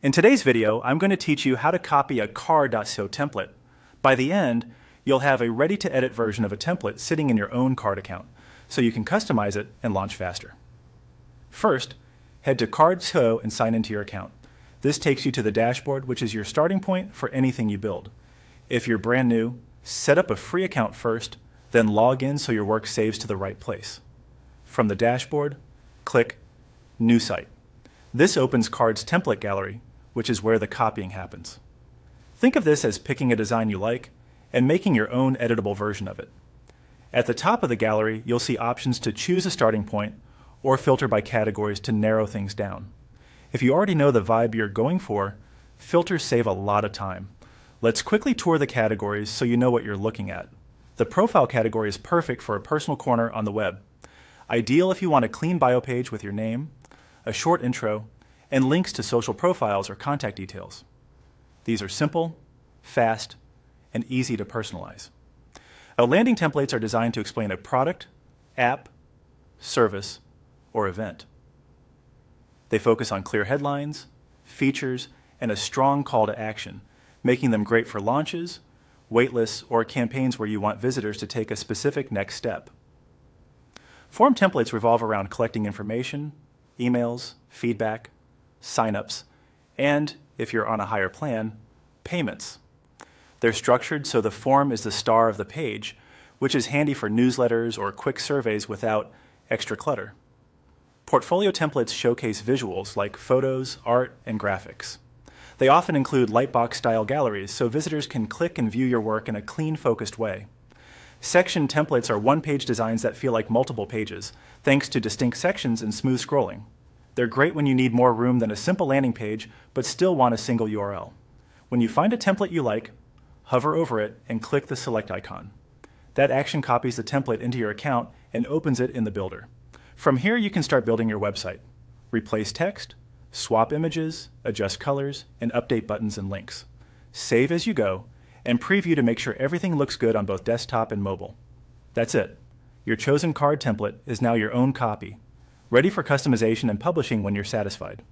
In today's video, I'm going to teach you how to copy a card.so template. By the end, you'll have a ready-to-edit version of a template sitting in your own card account, so you can customize it and launch faster. First, head to card.so and sign into your account. This takes you to the dashboard, which is your starting point for anything you build. If you're brand new, set up a free account first, then log in so your work saves to the right place. From the dashboard, click New Site. This opens Card's template gallery, which is where the copying happens. Think of this as picking a design you like and making your own editable version of it. At the top of the gallery, you'll see options to choose a starting point or filter by categories to narrow things down. If you already know the vibe you're going for, filters save a lot of time. Let's quickly tour the categories so you know what you're looking at. The profile category is perfect for a personal corner on the web. Ideal if you want a clean bio page with your name, a short intro, and links to social profiles or contact details. These are simple, fast, and easy to personalize. Landing templates are designed to explain a product, app, service, or event. They focus on clear headlines, features, and a strong call to action, making them great for launches, waitlists, or campaigns where you want visitors to take a specific next step. Form templates revolve around collecting information, emails, feedback, signups, and, if you're on a higher plan, payments. They're structured so the form is the star of the page, which is handy for newsletters or quick surveys without extra clutter. Portfolio templates showcase visuals like photos, art, and graphics. They often include lightbox-style galleries so visitors can click and view your work in a clean, focused way. Section templates are one-page designs that feel like multiple pages, thanks to distinct sections and smooth scrolling. They're great when you need more room than a simple landing page, but still want a single URL. When you find a template you like, hover over it and click the select icon. That action copies the template into your account and opens it in the builder. From here, you can start building your website. Replace text, swap images, adjust colors, and update buttons and links. Save as you go, and preview to make sure everything looks good on both desktop and mobile. That's it. Your chosen card template is now your own copy, ready for customization and publishing when you're satisfied.